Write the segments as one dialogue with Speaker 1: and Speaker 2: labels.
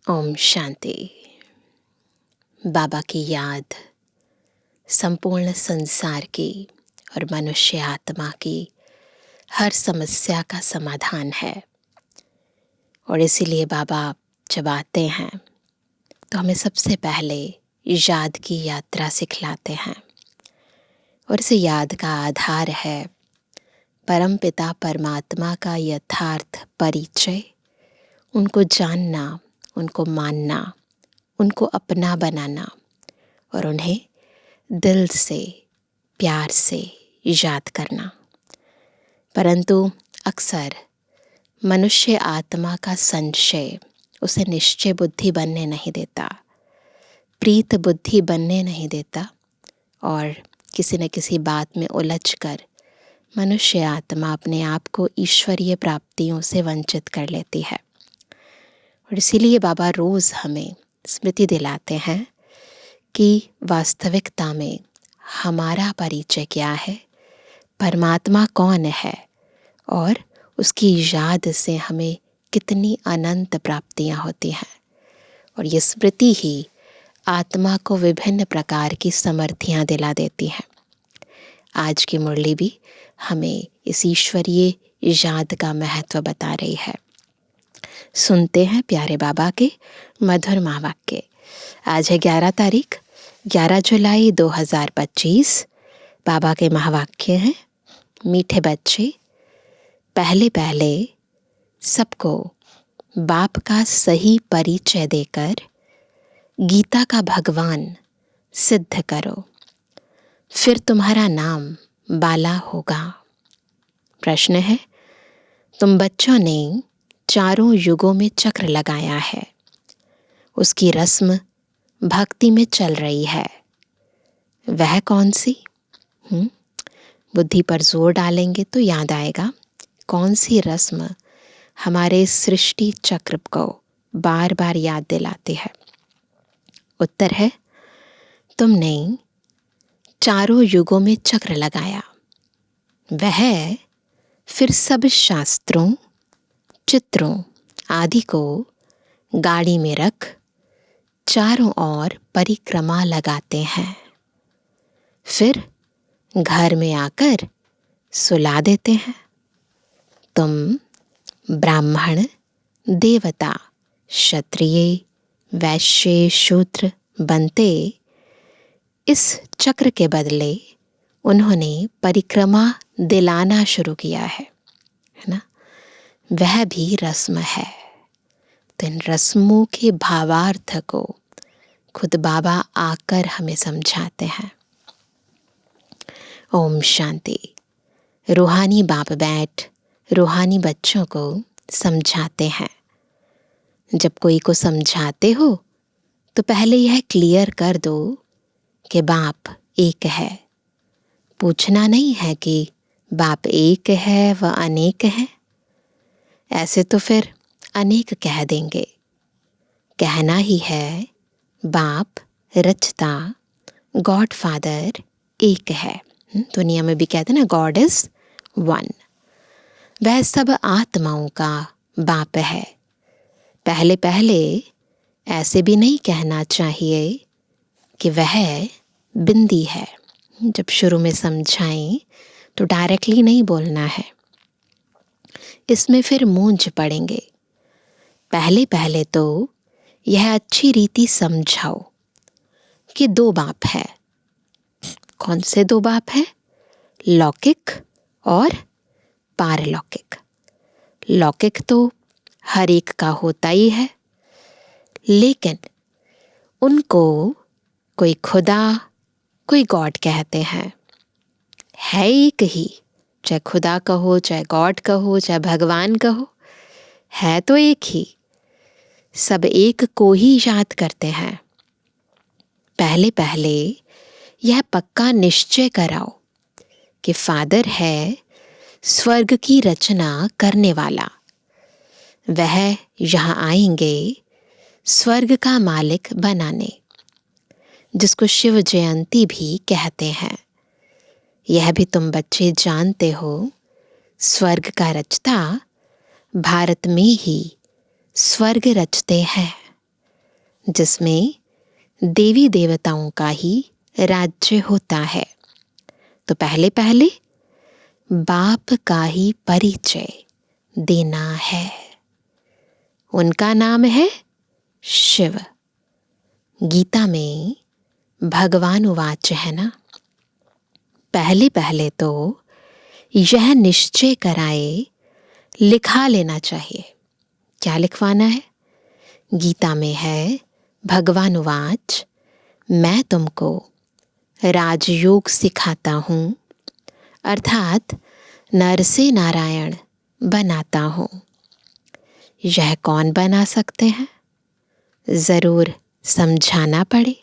Speaker 1: ओम शांति। बाबा की याद संपूर्ण संसार की और मनुष्य आत्मा की हर समस्या का समाधान है। और इसीलिए बाबा जब आते हैं तो हमें सबसे पहले याद की यात्रा सिखलाते हैं। और इस याद का आधार है परमपिता परमात्मा का यथार्थ परिचय, उनको जानना, उनको मानना, उनको अपना बनाना और उन्हें दिल से प्यार से याद करना। परंतु अक्सर मनुष्य आत्मा का संशय उसे निश्चय बुद्धि बनने नहीं देता, प्रीत बुद्धि बनने नहीं देता और किसी न किसी बात में उलझकर मनुष्य आत्मा अपने आप को ईश्वरीय प्राप्तियों से वंचित कर लेती है। और इसीलिए बाबा रोज़ हमें स्मृति दिलाते हैं कि वास्तविकता में हमारा परिचय क्या है, परमात्मा कौन है और उसकी याद से हमें कितनी अनंत प्राप्तियां होती हैं। और ये स्मृति ही आत्मा को विभिन्न प्रकार की समर्थियां दिला देती हैं। आज की मुरली भी हमें इस ईश्वरीय याद का महत्व बता रही है। सुनते हैं प्यारे बाबा के मधुर महावाक्य। आज है 11 तारीख, 11 जुलाई 2025। बाबा के महावाक्य हैं, मीठे बच्चे, पहले पहले सबको बाप का सही परिचय देकर गीता का भगवान सिद्ध करो, फिर तुम्हारा नाम बाला होगा। प्रश्न है, तुम बच्चों ने चारों युगों में चक्र लगाया है, उसकी रस्म भक्ति में चल रही है, वह कौन सी? बुद्धि पर जोर डालेंगे तो याद आएगा कौन सी रस्म हमारे सृष्टि चक्र को बार बार याद दिलाती है। उत्तर है, तुमने चारों युगों में चक्र लगाया, वह फिर सब शास्त्रों, चित्रों आदि को गाड़ी में रख चारों ओर परिक्रमा लगाते हैं, फिर घर में आकर सुला देते हैं। तुम ब्राह्मण, देवता, क्षत्रिय, वैश्य, शूद्र बनते, इस चक्र के बदले उन्होंने परिक्रमा दिलाना शुरू किया है ना? वह भी रस्म है। तो इन रस्मों के भावार्थ को खुद बाबा आकर हमें समझाते हैं। ओम शांति। रूहानी बाप बैठ रूहानी बच्चों को समझाते हैं। जब कोई को समझाते हो तो पहले यह क्लियर कर दो कि बाप एक है। पूछना नहीं है कि बाप एक है व अनेक है, ऐसे तो फिर अनेक कह देंगे। कहना ही है बाप रचता, गॉड फादर एक है। दुनिया में भी कहते हैं ना, गॉड इज वन। वह सब आत्माओं का बाप है। पहले पहले ऐसे भी नहीं कहना चाहिए कि वह बिंदी है। जब शुरू में समझाएं तो डायरेक्टली नहीं बोलना है, इसमें फिर मूंझ पड़ेंगे। पहले पहले तो यह अच्छी रीति समझाओ कि दो बाप है। कौन से दो बाप है? लौकिक और पारलौकिक। लौकिक तो हर एक का होता ही है, लेकिन उनको कोई खुदा, कोई गॉड कहते हैं। है एक ही, चाहे खुदा कहो, चाहे गॉड कहो, चाहे भगवान कहो, है तो एक ही। सब एक को ही याद करते हैं। पहले पहले यह पक्का निश्चय कराओ कि फादर है स्वर्ग की रचना करने वाला। वह यहाँ आएंगे स्वर्ग का मालिक बनाने, जिसको शिव जयंती भी कहते हैं। यह भी तुम बच्चे जानते हो, स्वर्ग का रचता भारत में ही स्वर्ग रचते हैं। जिसमें देवी देवताओं का ही राज्य होता है। तो पहले पहले बाप का ही परिचय देना है। उनका नाम है शिव। गीता में भगवान उवाच है ना, पहले पहले तो यह निश्चय कराए लिखा लेना चाहिए। क्या लिखवाना है? गीता में है भगवान उवाच, मैं तुमको राजयोग सिखाता हूँ, अर्थात नर से नारायण बनाता हूँ। यह कौन बना सकते हैं? ज़रूर समझाना पड़े।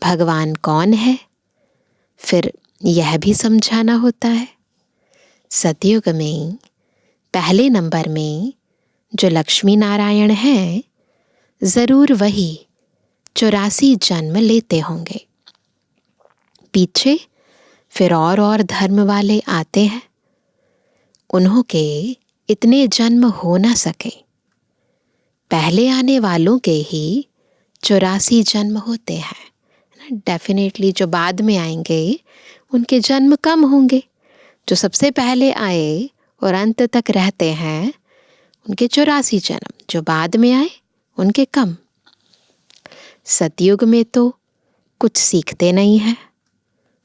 Speaker 1: भगवान कौन है, फिर यह भी समझाना होता है। सतयुग में पहले नंबर में जो लक्ष्मी नारायण हैं, ज़रूर वही 84 जन्म लेते होंगे। पीछे फिर और धर्म वाले आते हैं, उन्हों के इतने जन्म हो ना सके। पहले आने वालों के ही 84 जन्म होते हैं। डेफिनेटली जो बाद में आएंगे उनके जन्म कम होंगे। जो सबसे पहले आए और अंत तक रहते हैं उनके 84 जन्म, जो बाद में आए उनके कम। सतयुग में तो कुछ सीखते नहीं हैं,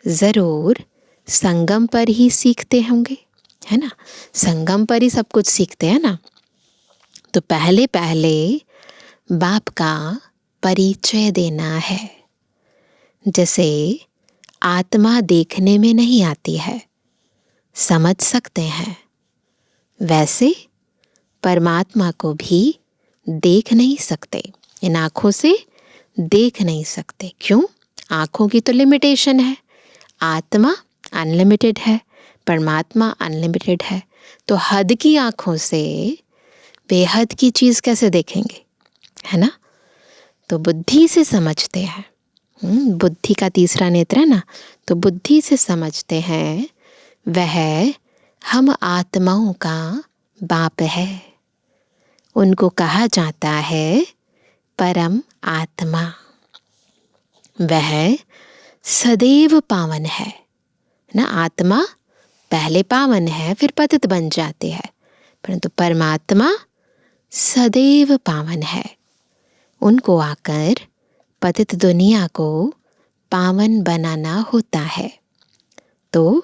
Speaker 1: ज़रूर संगम पर ही सीखते होंगे, है ना। संगम पर ही सब कुछ सीखते हैं ना। तो पहले पहले बाप का परिचय देना है। जैसे आत्मा देखने में नहीं आती है, समझ सकते हैं, वैसे परमात्मा को भी देख नहीं सकते। इन आँखों से देख नहीं सकते। क्यों? आँखों की तो लिमिटेशन है। आत्मा अनलिमिटेड है, परमात्मा अनलिमिटेड है। तो हद की आँखों से बेहद की चीज़ कैसे देखेंगे, है ना। तो बुद्धि से समझते हैं। बुद्धि का तीसरा नेत्र है ना, तो बुद्धि से समझते हैं। वह हम आत्माओं का बाप है। उनको कहा जाता है परम आत्मा। वह सदैव पावन है ना। आत्मा पहले पावन है, फिर पतित बन जाते हैं, परंतु परमात्मा सदैव पावन है। उनको आकर पतित दुनिया को पावन बनाना होता है। तो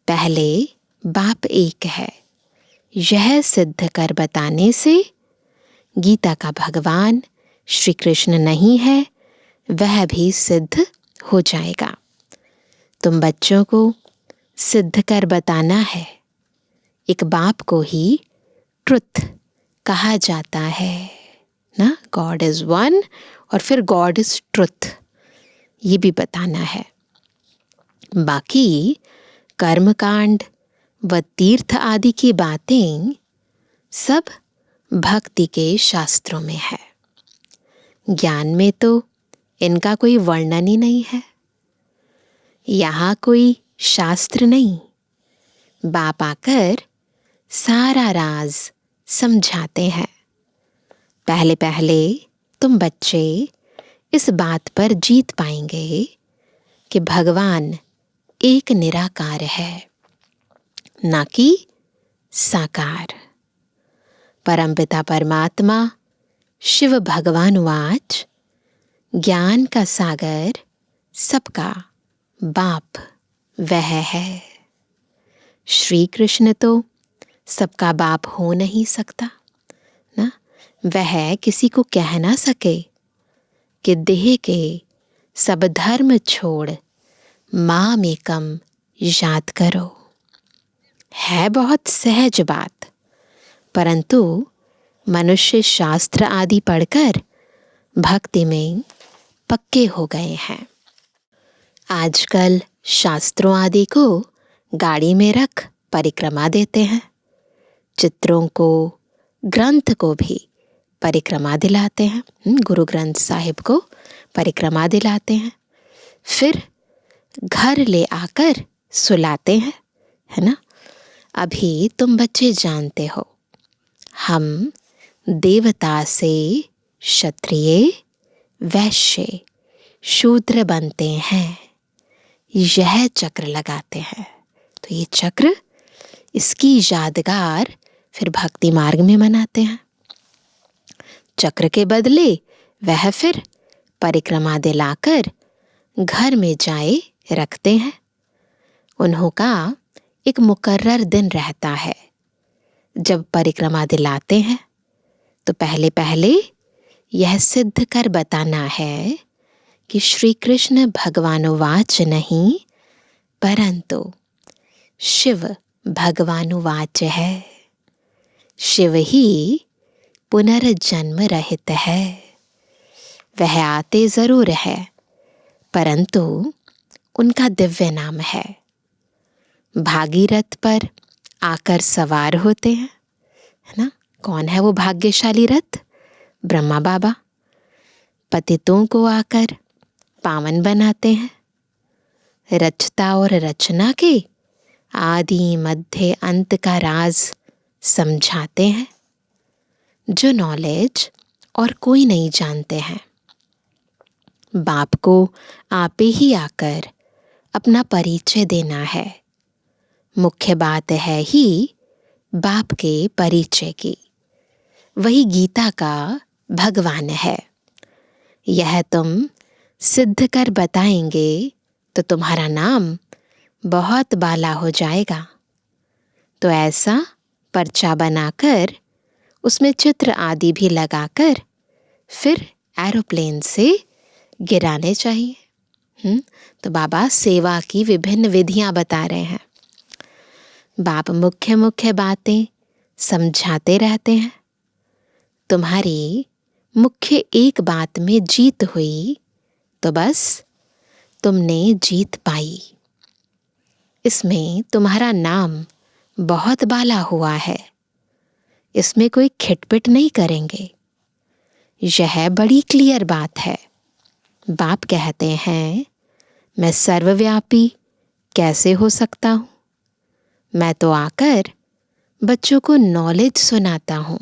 Speaker 1: पहले बाप एक है, यह सिद्ध कर बताने से गीता का भगवान श्री कृष्ण नहीं है, वह भी सिद्ध हो जाएगा। तुम बच्चों को सिद्ध कर बताना है। एक बाप को ही ट्रुथ कहा जाता है ना। गॉड इज़ वन और फिर गॉड इज़ ट्रुथ, ये भी बताना है। बाकी कर्मकांड व तीर्थ आदि की बातें सब भक्ति के शास्त्रों में है। ज्ञान में तो इनका कोई वर्णन ही नहीं है। यहाँ कोई शास्त्र नहीं, बाप आकर सारा राज समझाते हैं। पहले पहले तुम बच्चे इस बात पर जीत पाएंगे कि भगवान एक निराकार है, ना कि साकार। परमपिता परमात्मा शिव भगवान उवाच, ज्ञान का सागर सबका बाप वह है। श्री कृष्ण तो सबका बाप हो नहीं सकता ना। वह किसी को कह ना सके कि देह के सब धर्म छोड़ माम एकम याद करो। है बहुत सहज बात, परंतु मनुष्य शास्त्र आदि पढ़कर भक्ति में पक्के हो गए हैं। आजकल शास्त्रों आदि को गाड़ी में रख परिक्रमा देते हैं। चित्रों को, ग्रंथ को भी परिक्रमा दिलाते हैं। गुरु ग्रंथ साहिब को परिक्रमा दिलाते हैं, फिर घर ले आकर सुलाते हैं, है ना। अभी तुम बच्चे जानते हो, हम देवता से क्षत्रिय, वैश्य, शूद्र बनते हैं, यह चक्र लगाते हैं। तो ये चक्र, इसकी यादगार फिर भक्ति मार्ग में मनाते हैं। चक्र के बदले वह फिर परिक्रमा दिलाकर घर में जाए रखते हैं। उन्हों का एक मुकर्रर दिन रहता है। जब परिक्रमा दिलाते हैं तो पहले पहले यह सिद्ध कर बताना है कि श्री कृष्ण भगवानुवाच नहीं, परंतु शिव भगवानुवाच है। शिव ही पुनर्जन्म रहित है। वह आते जरूर है, परंतु उनका दिव्य नाम है। भागीरथ पर आकर सवार होते हैं, है ना। कौन है वो भाग्यशाली रथ? ब्रह्मा बाबा। पतितों को आकर पावन बनाते हैं। रचता और रचना के आदि मध्य अंत का राज समझाते हैं, जो नॉलेज और कोई नहीं जानते हैं। बाप को आपे ही आकर अपना परिचय देना है। मुख्य बात है ही बाप के परिचय की। वही गीता का भगवान है। यह तुम सिद्ध कर बताएंगे तो तुम्हारा नाम बहुत बाला हो जाएगा। तो ऐसा पर्चा बनाकर उसमें चित्र आदि भी लगाकर फिर एरोप्लेन से गिराने चाहिए। तो बाबा सेवा की विभिन्न विधियां बता रहे हैं। बाप मुख्य मुख्य बातें समझाते रहते हैं। तुम्हारी मुख्य एक बात में जीत हुई तो बस तुमने जीत पाई। इसमें तुम्हारा नाम बहुत बाला हुआ है। इसमें कोई खिटपिट नहीं करेंगे। यह बड़ी क्लियर बात है। बाप कहते हैं, मैं सर्वव्यापी कैसे हो सकता हूँ? मैं तो आकर बच्चों को नॉलेज सुनाता हूँ।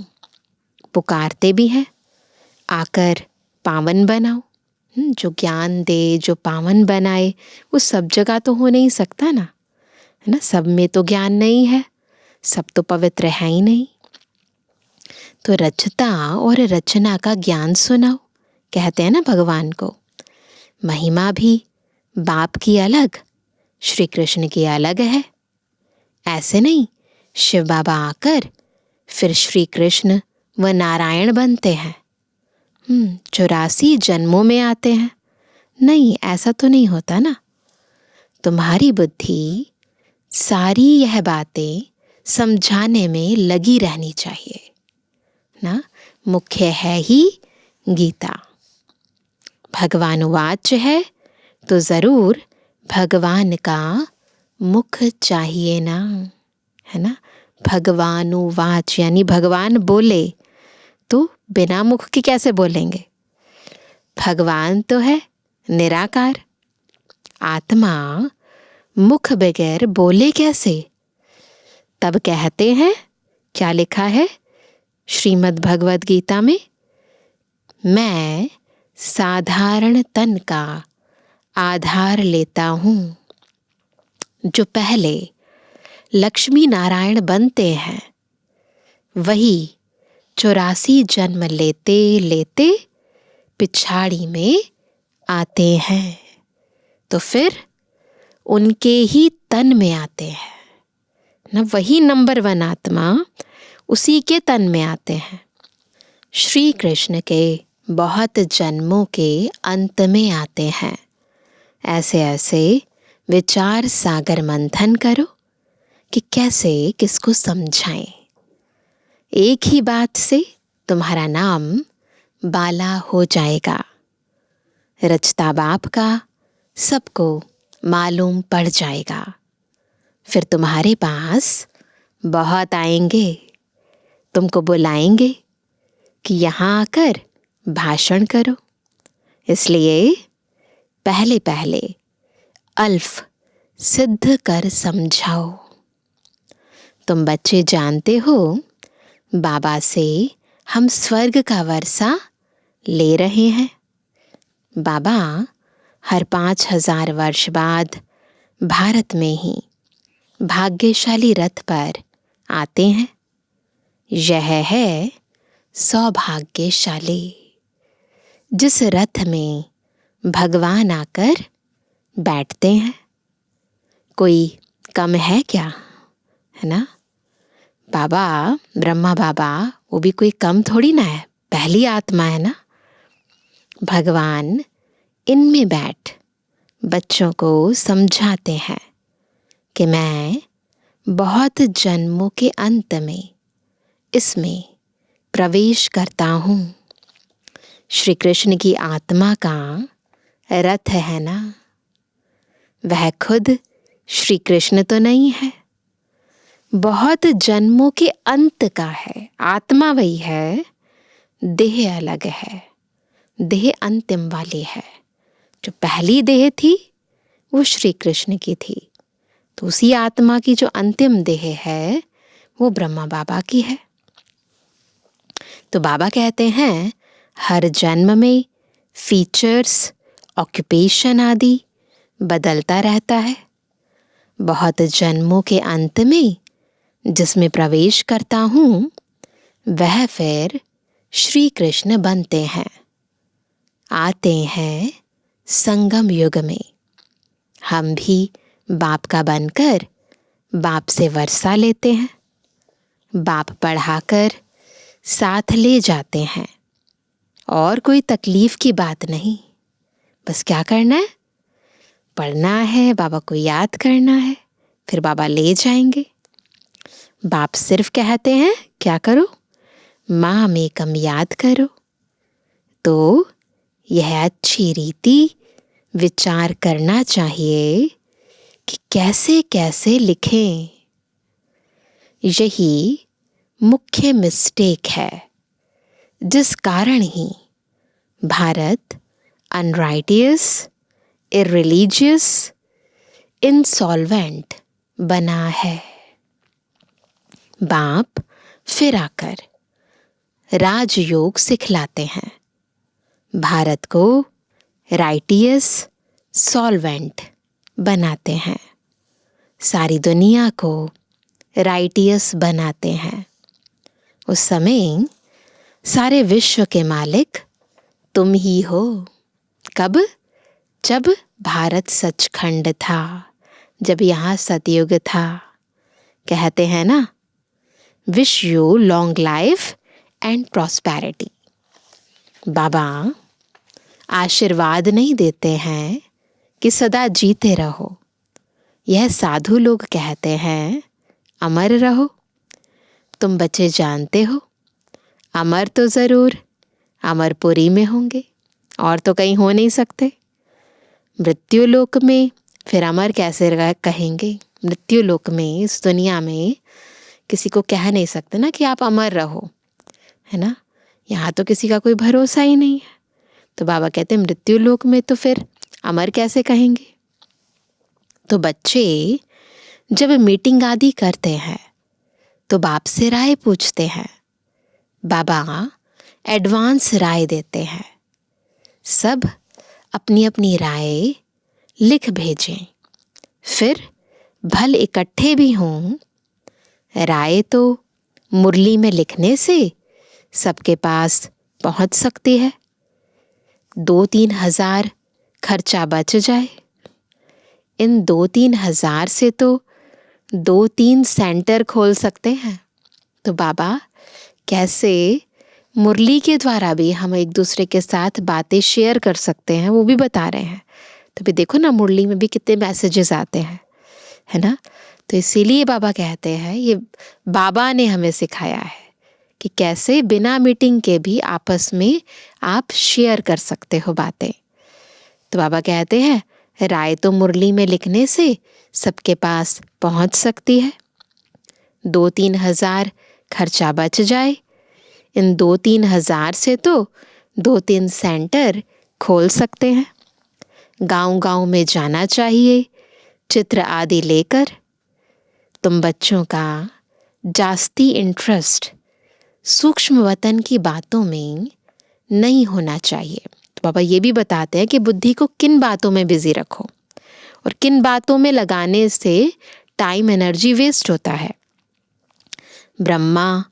Speaker 1: पुकारते भी हैं, आकर पावन बनाओ। जो ज्ञान दे, जो पावन बनाए, वो सब जगह तो हो नहीं सकता ना, है ना। सब में तो ज्ञान नहीं है, सब तो पवित्र है ही नहीं। तो रचता और रचना का ज्ञान सुनाओ, कहते हैं ना भगवान को। महिमा भी बाप की अलग, श्री कृष्ण की अलग है। ऐसे नहीं शिव बाबा आकर फिर श्री कृष्ण व नारायण बनते हैं। 84 जन्मों में आते हैं। नहीं, ऐसा तो नहीं होता ना। तुम्हारी बुद्धि सारी यह बातें समझाने में लगी रहनी चाहिए ना। मुख्य है ही गीता। भगवानुवाच है तो जरूर भगवान का मुख चाहिए ना, है ना। भगवानुवाच यानी भगवान बोले, तो बिना मुख के कैसे बोलेंगे? भगवान तो है निराकार। आत्मा मुख बगैर बोले कैसे? तब कहते हैं, क्या लिखा है श्रीमद् भगवद गीता में? मैं साधारण तन का आधार लेता हूँ। जो पहले लक्ष्मी नारायण बनते हैं, वही 84 जन्म लेते लेते पिछाड़ी में आते हैं। तो फिर उनके ही तन में आते हैं ना। वही नंबर 1 आत्मा उसी के तन में आते हैं। श्री कृष्ण के बहुत जन्मों के अंत में आते हैं। ऐसे ऐसे विचार सागर मंथन करो कि कैसे किसको समझाएं। एक ही बात से तुम्हारा नाम बाला हो जाएगा। रचता बाप का सबको मालूम पड़ जाएगा। फिर तुम्हारे पास बहुत आएंगे, तुमको बुलाएंगे कि यहाँ आकर भाषण करो। इसलिए पहले पहले अल्फ सिद्ध कर समझाओ। तुम बच्चे जानते हो, बाबा से हम स्वर्ग का वर्षा ले रहे हैं। बाबा हर 5000 वर्ष बाद भारत में ही भाग्यशाली रथ पर आते हैं। यह है सौभाग्यशाली, जिस रथ में भगवान आकर बैठते हैं। कोई कम है क्या, है ना? बाबा, ब्रह्मा बाबा, वो भी कोई कम थोड़ी ना है, पहली आत्मा है ना। भगवान इनमें बैठ बच्चों को समझाते हैं कि मैं बहुत जन्मों के अंत में इसमें प्रवेश करता हूँ। श्री कृष्ण की आत्मा का रथ है ना, वह खुद श्री कृष्ण तो नहीं है, बहुत जन्मों के अंत का है। आत्मा वही है, देह अलग है, देह अंतिम वाली है। जो पहली देह थी वो श्री कृष्ण की थी, तो उसी आत्मा की जो अंतिम देह है वो ब्रह्मा बाबा की है। तो बाबा कहते हैं हर जन्म में फीचर्स, ऑक्यूपेशन आदि बदलता रहता है। बहुत जन्मों के अंत में जिसमें प्रवेश करता हूँ वह फिर श्री कृष्ण बनते हैं, आते हैं संगम युग में। हम भी बाप का बनकर बाप से वर्षा लेते हैं, बाप पढ़ाकर साथ ले जाते हैं। और कोई तकलीफ की बात नहीं, बस क्या करना है, पढ़ना है, बाबा को याद करना है, फिर बाबा ले जाएंगे। बाप सिर्फ कहते हैं क्या करो, माम एकम याद करो। तो यह अच्छी रीति विचार करना चाहिए कि कैसे कैसे लिखें। यही मुख्य मिस्टेक है, जिस कारण ही भारत अनराइटियस, इररिलीजियस, इंसॉल्वेंट बना है। बाप फिर आकर राजयोग सिखलाते हैं, भारत को राइटियस, सॉल्वेंट बनाते हैं, सारी दुनिया को राइटियस बनाते हैं। उस समय सारे विश्व के मालिक तुम ही हो। कब? जब भारत सचखंड था, जब यहाँ सतयुग था। कहते हैं ना, wish you long life and prosperity. बाबा आशीर्वाद नहीं देते हैं कि सदा जीते रहो। यह साधु लोग कहते हैं अमर रहो। तुम बच्चे जानते हो, अमर तो ज़रूर अमरपुरी में होंगे, और तो कहीं हो नहीं सकते। मृत्यु लोक में फिर अमर कैसे कहेंगे? मृत्यु लोक में, इस दुनिया में किसी को कह नहीं सकते ना कि आप अमर रहो, है ना। यहाँ तो किसी का कोई भरोसा ही नहीं है। तो बाबा कहते हैं मृत्यु लोक में तो फिर अमर कैसे कहेंगे। तो बच्चे जब मीटिंग आदि करते हैं तो बाप से राय पूछते हैं। बाबा एडवांस राय देते हैं। सब अपनी अपनी राय लिख भेजें, फिर भल इकट्ठे भी हों। राय तो मुरली में लिखने से सबके पास पहुंच सकती है, 2-3 हज़ार खर्चा बच जाए। इन 2-3 हज़ार से तो 2-3 सेंटर खोल सकते हैं। तो बाबा कैसे मुरली के द्वारा भी हम एक दूसरे के साथ बातें शेयर कर सकते हैं वो भी बता रहे हैं। तो भी देखो ना, मुरली में भी कितने मैसेजेस आते हैं, है ना। तो इसीलिए बाबा कहते हैं, ये बाबा ने हमें सिखाया है कि कैसे बिना मीटिंग के भी आपस में आप शेयर कर सकते हो बातें। तो बाबा कहते हैं राय तो मुरली में लिखने से सबके पास पहुंच सकती है, 2-3 हज़ार खर्चा बच जाए। इन 2-3 हज़ार से तो 2-3 सेंटर खोल सकते हैं। गांव-गांव में जाना चाहिए चित्र आदि लेकर। तुम बच्चों का जास्ती इंटरेस्ट सूक्ष्म वतन की बातों में नहीं होना चाहिए। तो बाबा ये भी बताते हैं कि बुद्धि को किन बातों में बिजी रखो और किन बातों में लगाने से टाइम एनर्जी वेस्ट होता है। ब्रह्मा,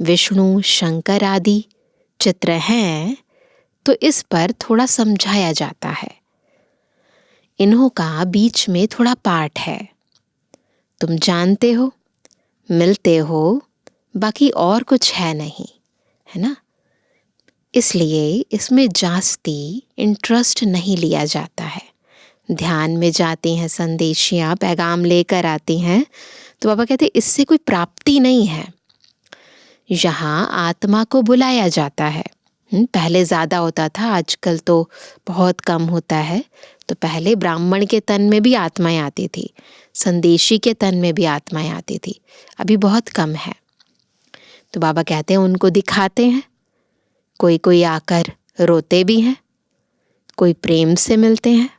Speaker 1: विष्णु, शंकर आदि चित्र हैं तो इस पर थोड़ा समझाया जाता है। इन्हों का बीच में थोड़ा पाठ है। तुम जानते हो, मिलते हो, बाकी और कुछ है नहीं, है ना। इसलिए इसमें जास्ती इंटरेस्ट नहीं लिया जाता है। ध्यान में जाती हैं संदेशियाँ, पैगाम लेकर आती हैं, तो बाबा कहते इससे कोई प्राप्ति नहीं है। यहाँ आत्मा को बुलाया जाता है। पहले ज़्यादा होता था, आजकल तो बहुत कम होता है। तो पहले ब्राह्मण के तन में भी आत्माएं आती थी, संदेशी के तन में भी आत्माएं आती थी, अभी बहुत कम है। तो बाबा कहते हैं उनको दिखाते हैं। कोई कोई आकर रोते भी हैं, कोई प्रेम से मिलते हैं,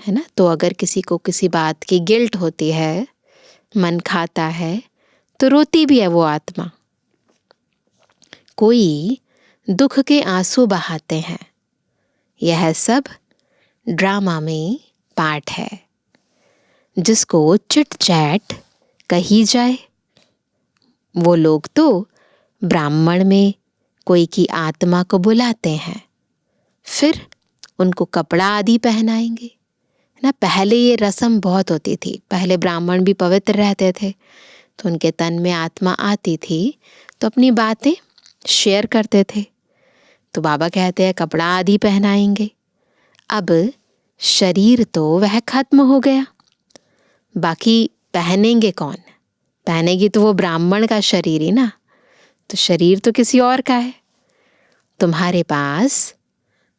Speaker 1: है ना। तो अगर किसी को किसी बात की गिल्ट होती है, मन खाता है, तो रोती भी है वो आत्मा। कोई दुख के आंसू बहाते हैं। यह सब ड्रामा में पार्ट है। जिसको चिट चैट कही जाए, वो लोग तो ब्राह्मण में कोई की आत्मा को बुलाते हैं, फिर उनको कपड़ा आदि पहनाएंगे ना। पहले ये रस्म बहुत होती थी। पहले ब्राह्मण भी पवित्र रहते थे, तो उनके तन में आत्मा आती थी तो अपनी बातें शेयर करते थे। तो बाबा कहते हैं कपड़ा आदि पहनाएंगे। अब शरीर तो वह खत्म हो गया, बाकी पहनेंगे कौन? पहनेगी तो वो ब्राह्मण का शरीर ही ना। तो शरीर तो किसी और का है। तुम्हारे पास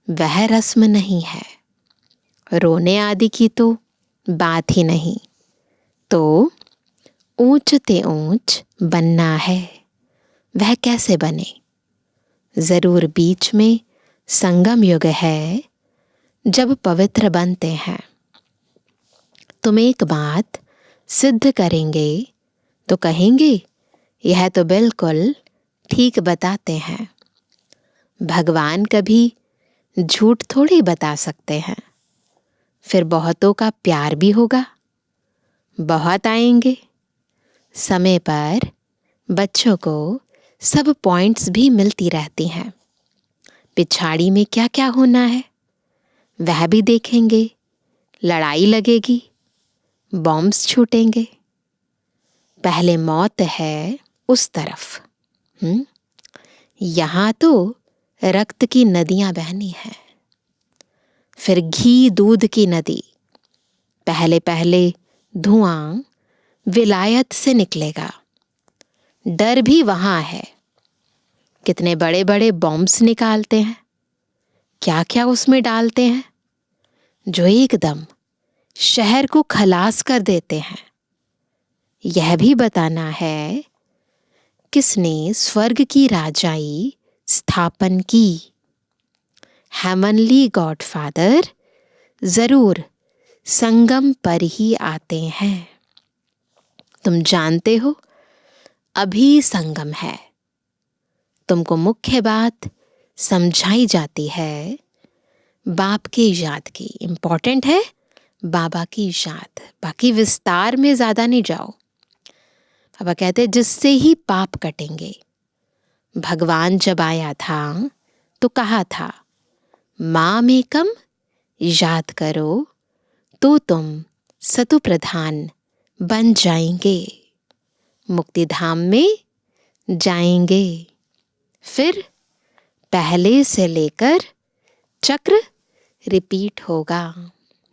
Speaker 1: वह रस्म नहीं है, रोने आदि की तो बात ही नहीं। तो ऊंच ते ऊंच बनना है। वह कैसे बने? जरूर बीच में संगम युग है जब पवित्र बनते हैं। तुम एक बात सिद्ध करेंगे तो कहेंगे यह तो बिल्कुल ठीक बताते हैं। भगवान कभी झूठ थोड़ी बता सकते हैं। फिर बहुतों का प्यार भी होगा, बहुत आएंगे। समय पर बच्चों को सब पॉइंट्स भी मिलती रहती हैं। पिछाड़ी में क्या क्या होना है वह भी देखेंगे। लड़ाई लगेगी, बॉम्ब्स छूटेंगे। पहले मौत है उस तरफ। यहाँ तो रक्त की नदियां बहनी है, फिर घी दूध की नदी। पहले पहले धुआं विलायत से निकलेगा। डर भी वहां है। कितने बड़े बड़े बॉम्ब्स निकालते हैं, क्या क्या उसमें डालते हैं जो एकदम शहर को खलास कर देते हैं। यह भी बताना है किसने स्वर्ग की राजाई स्थापन की। हेवनली गॉडफादर जरूर संगम पर ही आते हैं। तुम जानते हो अभी संगम है। तुमको मुख्य बात समझाई जाती है बाप की याद की। इम्पॉर्टेंट है बाबा की याद, बाकी विस्तार में ज़्यादा नहीं जाओ। बाबा कहते जिससे ही पाप कटेंगे। भगवान जब आया था तो कहा था माम एकम याद करो तो तुम सतु प्रधान बन जाएंगे, मुक्ति धाम में जाएंगे। फिर पहले से लेकर चक्र रिपीट होगा।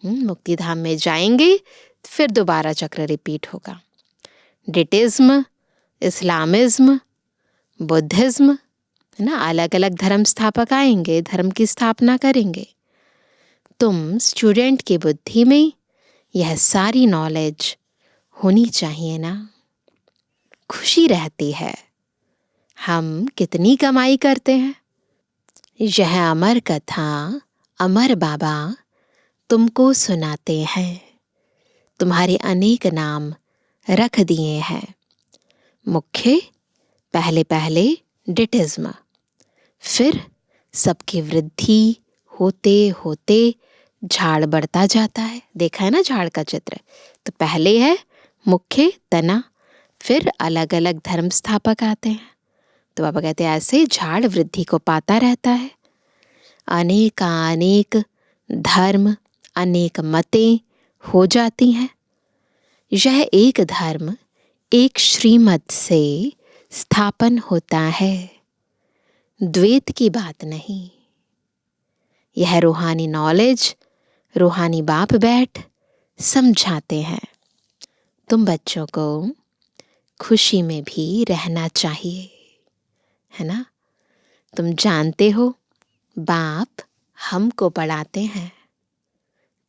Speaker 1: मुक्ति धाम में जाएंगे, फिर दोबारा चक्र रिपीट होगा। डिटिज्म, इस्लामिज्म, बुद्धिज्म, है ना, अलग अलग धर्म स्थापक आएंगे, धर्म की स्थापना करेंगे। तुम स्टूडेंट की बुद्धि में यह सारी नॉलेज होनी चाहिए ना। खुशी रहती है। हम कितनी कमाई करते हैं। यह अमर कथा अमर बाबा तुमको सुनाते हैं। तुम्हारे अनेक नाम रख दिए हैं। मुख्य पहले पहले डिटिज्म, फिर सबकी वृद्धि होते होते झाड़ बढ़ता जाता है। देखा है ना झाड़ का चित्र? तो पहले है मुख्य तना, फिर अलग अलग धर्म स्थापक आते हैं। तो बाबा कहते हैं ऐसे झाड़ वृद्धि को पाता रहता है। अनेक धर्म, अनेक मतें हो जाती हैं। यह एक धर्म एक श्रीमत से स्थापन होता है, द्वैत की बात नहीं। यह रूहानी नॉलेज रूहानी बाप बैठ समझाते हैं। तुम बच्चों को खुशी में भी रहना चाहिए, है ना? तुम जानते हो बाप हमको पढ़ाते हैं,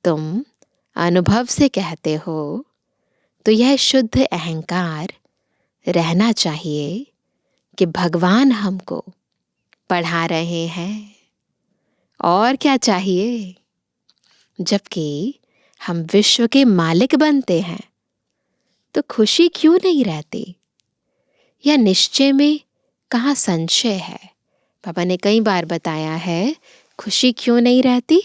Speaker 1: तुम अनुभव से कहते हो, तो यह शुद्ध अहंकार रहना चाहिए कि भगवान हमको पढ़ा रहे हैं। और क्या चाहिए? जबकि हम विश्व के मालिक बनते हैं तो खुशी क्यों नहीं रहती? यह निश्चय में कहाँ संशय है? पापा ने कई बार बताया है खुशी क्यों नहीं रहती,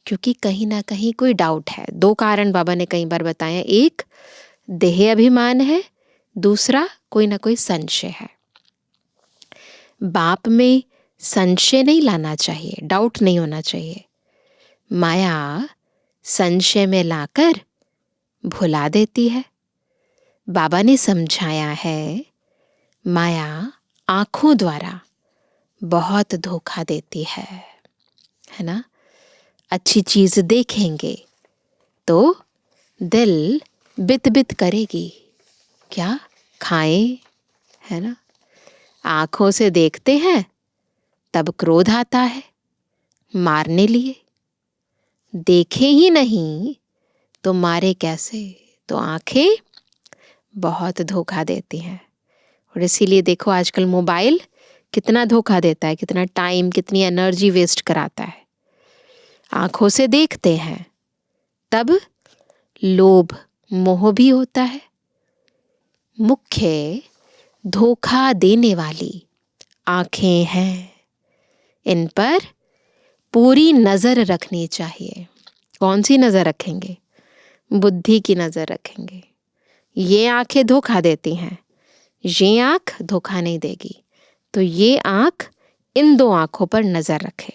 Speaker 1: क्योंकि कहीं ना कहीं कोई डाउट है। दो कारण बाबा ने कई बार बताया, एक देह अभिमान है, दूसरा कोई ना कोई संशय है। बाप में संशय नहीं लाना चाहिए, डाउट नहीं होना चाहिए। माया संशय में लाकर भुला देती है। बाबा ने समझाया है माया आंखों द्वारा बहुत धोखा देती है ना? अच्छी चीज देखेंगे तो दिल बित बित करेगी, क्या खाएं, है ना? आंखों से देखते हैं तब क्रोध आता है मारने लिए। देखे ही नहीं तो मारे कैसे? तो आंखें बहुत धोखा देती हैं। और इसीलिए देखो आजकल मोबाइल कितना धोखा देता है, कितना टाइम, कितनी एनर्जी वेस्ट कराता है। आंखों से देखते हैं तब लोभ मोह भी होता है। मुख्य धोखा देने वाली आंखें हैं, इन पर पूरी नजर रखनी चाहिए। कौन सी नजर रखेंगे? बुद्धि की नजर रखेंगे। ये आंखें धोखा देती हैं, ये आंख धोखा नहीं देगी, तो ये आंख इन दो आंखों पर नजर रखे।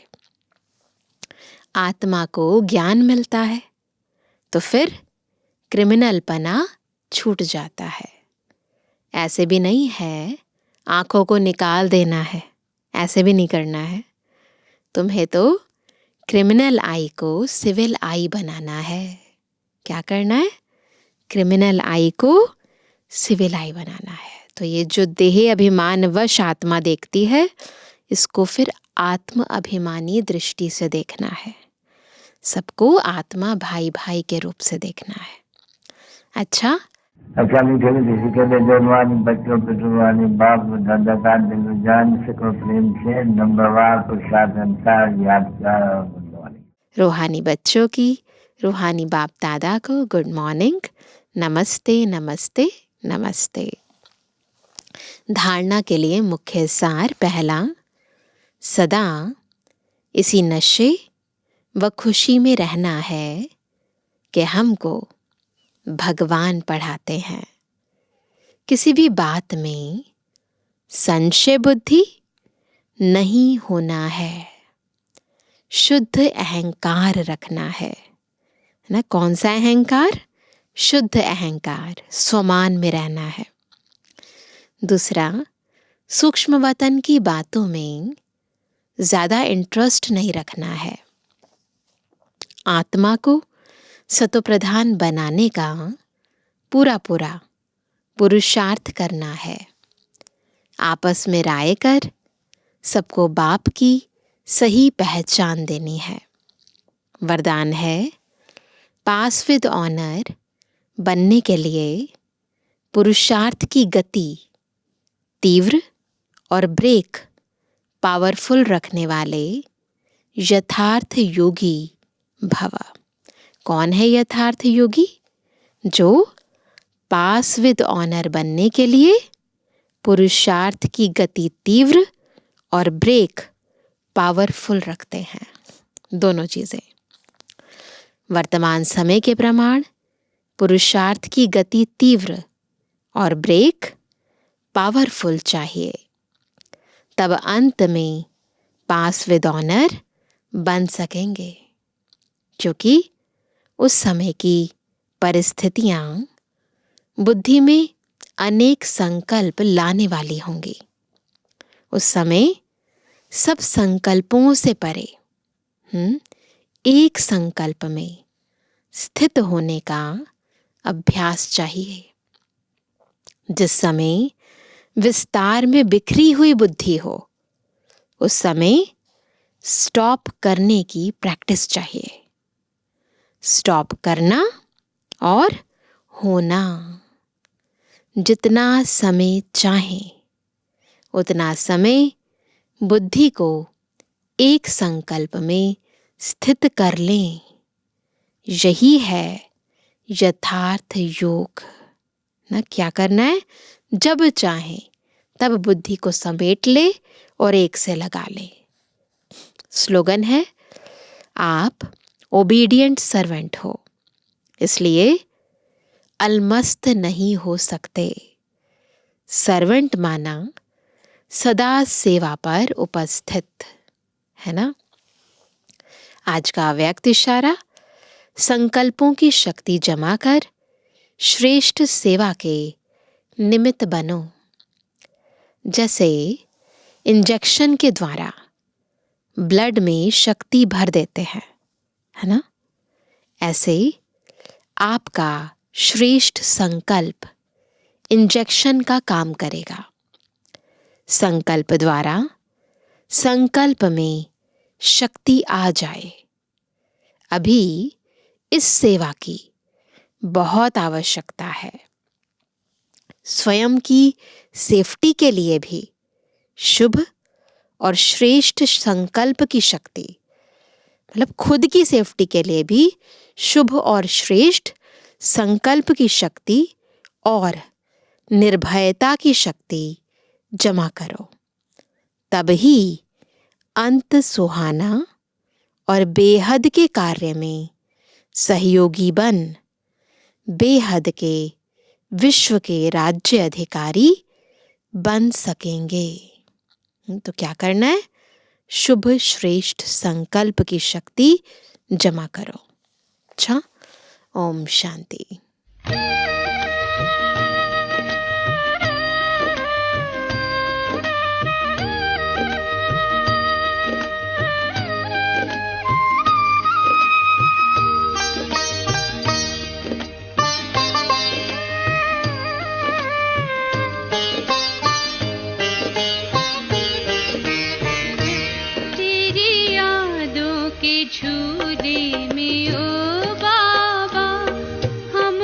Speaker 1: आत्मा को ज्ञान मिलता है तो फिर क्रिमिनलपना छूट जाता है। ऐसे भी नहीं है आंखों को निकाल देना है, ऐसे भी नहीं करना है। तुम्हें तो क्रिमिनल आई को सिविल आई बनाना है। क्या करना है? क्रिमिनल आई को सिविल आई बनाना है। तो ये जो देह अभिमान वश आत्मा देखती है, इसको फिर आत्म अभिमानी दृष्टि से देखना है। सबको आत्मा भाई भाई के रूप से देखना है। अच्छा
Speaker 2: मीठे मीठे के बेजवानी बच्चों पे जुबानी बाप दादा का दिल जान से को प्रेम से नंबरवार प्रसाद अंसार याद कर।
Speaker 1: रूहानी बच्चों की रूहानी बाप दादा को गुड मॉर्निंग, नमस्ते नमस्ते नमस्ते। धारणा के लिए मुख्य सार पहला, सदा इसी नशे व खुशी में रहना है कि हमको भगवान पढ़ाते हैं। किसी भी बात में संशय बुद्धि नहीं होना है, शुद्ध अहंकार रखना है ना? कौन सा अहंकार? शुद्ध अहंकार, स्वमान में रहना है। दूसरा, सूक्ष्म वतन की बातों में ज्यादा इंटरेस्ट नहीं रखना है। आत्मा को सतोप्रधान बनाने का पूरा पुरुषार्थ करना है। आपस में राय कर सबको बाप की सही पहचान देनी है। वरदान है पास विद ऑनर बनने के लिए पुरुषार्थ की गति तीव्र और ब्रेक पावरफुल रखने वाले यथार्थ योगी भव। कौन है यथार्थ योगी? जो पास विद ऑनर बनने के लिए पुरुषार्थ की गति तीव्र और ब्रेक पावरफुल रखते हैं, दोनों चीज़ें। वर्तमान समय के प्रमाण पुरुषार्थ की गति तीव्र और ब्रेक पावरफुल चाहिए, तब अंत में पास विद ऑनर बन सकेंगे, क्योंकि उस समय की परिस्थितियां बुद्धि में अनेक संकल्प लाने वाली होंगी। उस समय सब संकल्पों से परे एक संकल्प में स्थित होने का अभ्यास चाहिए। जिस समय विस्तार में बिखरी हुई बुद्धि हो, उस समय स्टॉप करने की प्रैक्टिस चाहिए। स्टॉप करना और होना, जितना समय चाहे उतना समय बुद्धि को एक संकल्प में स्थित कर लें। यही है यथार्थ योग। ना क्या करना है, जब चाहे तब बुद्धि को समेट ले और एक से लगा ले। स्लोगन है, आप ओबीडिएंट सर्वेंट हो, इसलिए अलमस्त नहीं हो सकते। सर्वेंट माना सदा सेवा पर उपस्थित, है ना। आज का व्यक्त इशारा, संकल्पों की शक्ति जमा कर श्रेष्ठ सेवा के निमित्त बनो। जैसे इंजेक्शन के द्वारा ब्लड में शक्ति भर देते हैं, है ना, ऐसे आपका श्रेष्ठ संकल्प इंजेक्शन का काम करेगा। संकल्प द्वारा संकल्प में शक्ति आ जाए। अभी इस सेवा की बहुत आवश्यकता है। स्वयं की सेफ्टी के लिए भी शुभ और श्रेष्ठ संकल्प की शक्ति, मतलब खुद की सेफ्टी के लिए भी शुभ और श्रेष्ठ संकल्प की शक्ति और निर्भयता की शक्ति जमा करो। तब ही अंत सुहाना और बेहद के कार्य में सहयोगी बन बेहद के विश्व के राज्य अधिकारी बन सकेंगे। तो क्या करना है, शुभ श्रेष्ठ संकल्प की शक्ति जमा करो। अच्छा, ओम शांति।
Speaker 3: झूले में ओ बाबा हम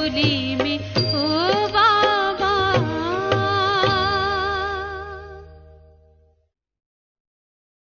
Speaker 3: झोली में ओ